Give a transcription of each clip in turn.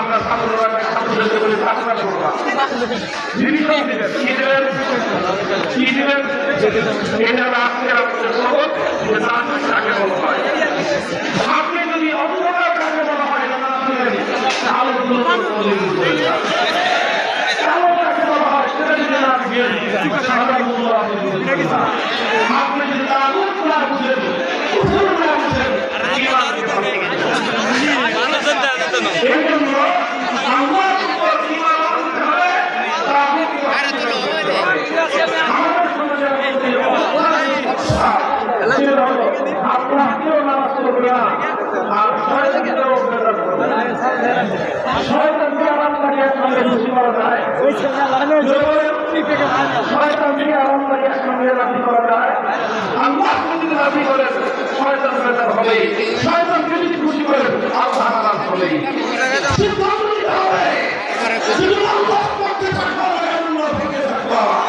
আমরা ছাত্ররা ছাত্রদের বলে প্রার্থনা করলাম বিভিন্ন কি দিবেন এটা আজকে আমাদের সহজ যে তাকে বলা হয়। আপনি যদি অন্ধকার কাকে বলা হয় না তাহলে আপনি যদি তার বুঝেন এই জন্য আপনাকেও নামাজ করবে না আর শয়তানকে আরাম লাগিয়ে সঙ্গে খুশি করা যায়, শয়তানকে আরাম লাগিয়ে সঙ্গে রাজি করা যায়। আল্লাহ যদি রাজি করেন শয়তান বেতার হবেই, শয়তানকে যদি খুশি করেন আল্লাহ আরাম হবেই। সিদ্ধান্ত নিতে হবে শুধু আল্লাহ পক্ষে থাকতে হবে, আল্লাহ পক্ষে থাকতে হবে।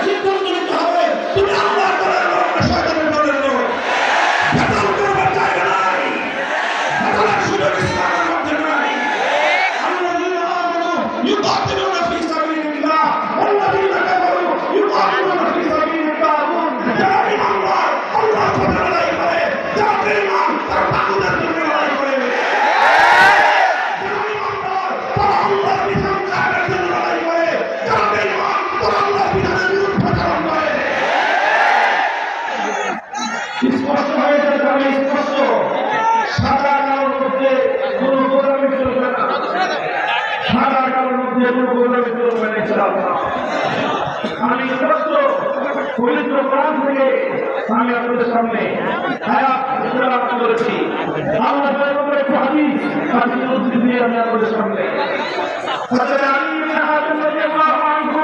সিদ্ধান্ত নিতে হবে তুমি আল্লাহ করার লোক না শয়তানের করার লোক। ভেতর করবার জায়গা নাই, ভেতরের সুযোগ ইসলামের মধ্যে নাই। আল্লাযীনা আমানু ইউকাতিলুনা ফী সাবিলিল্লাহ ওয়াল্লাযীনা কাফারু ইউকাতিলুনা ফী সাবিলিত তাগুত। যারা ঈমানদার আল্লাহর পথে লড়াই করে, যারা বেঈমান তারা তাগুতের জন্য লড়াই করে। যারা ঈমানদার তারা আল্লাহর বিধান কায়েমের জন্য লড়াই করে, যারা বেঈমান তারা আল্লাহর বিধানের বিরুদ্ধে আচরণ করে। স্পষ্ট হয়ে যাবে, আমি স্পষ্ট সাদা কালোর মধ্যে কোনো গোলামি চলবে না, সাদা কালোর মধ্যে কোনো গোলামি চলবে না ইনশাআল্লাহ। আমি স্পষ্ট পবিত্র কোরআন থেকে আমি আপনাদের সামনে আয়াত তেলাওয়াত করেছি। আল্লাহ পয়গম্বরের একটি হাদিস উদ্ধৃতি দিয়ে আমি আপনাদের সামনে হযরত আলী ইবনে হাতিম রাদিয়াল্লাহু আনহু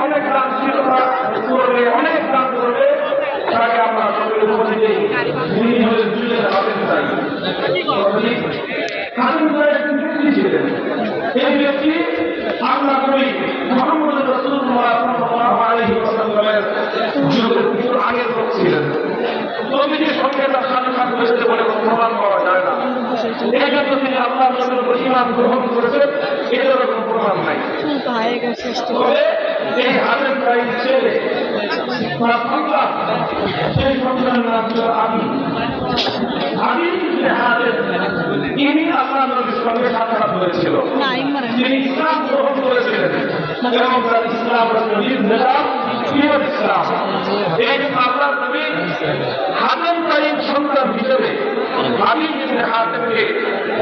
অনেক কাজ করবে তাকে আমরা এই ব্যক্তি আল্লাহ নবী মুহাম্মদ রাসূলুল্লাহ সাল্লাল্লাহু আলাইহি ওয়াসাল্লামের যুগের আগের লোক ছিলেন। নবীজির সঙ্গে তার সাক্ষাৎ হয়েছে বলে প্রমাণ করা যায় না। এই জন্য তিনি আল্লাহর নবীর উপর ঈমান গ্রহণ করেছেন, এটার কোনো প্রমাণ নাই। তবে এই হাতের গায়ের ছেলে তার সন্তান, সেই সন্তানের নাম ছিল আলী। আলী ইবনে হাতিম তিনি আল্লাহর নবীর সঙ্গে সাক্ষাৎ হয়েছিল, তিনি ইসলাম গ্রহণ করেছিলেন এবং তার ইসলাম নবীর নেতা প্রিয় ইসলাম। এই আল্লাহর নবী হাতেম তাইম সন্তান হিসেবে আলী ইবনে হাতিমকে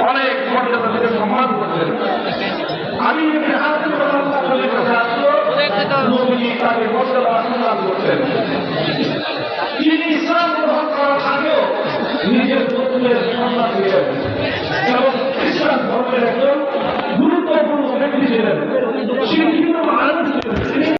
অনেক মর্যাদা দিয়ে সম্মান করতেন। আলী ইবনে হাতিম রাদিয়াল্লাহু আনহু নবী তাকে মর্যাদা সম্মান করতেন। তিনি ইসলাম গ্রহণ করার আগেও নিজের পুত্রের সন্তান ছিলেন এবং ইসলাম ধর্মের একজন গুরুত্বপূর্ণ ব্যক্তি ছিলেন।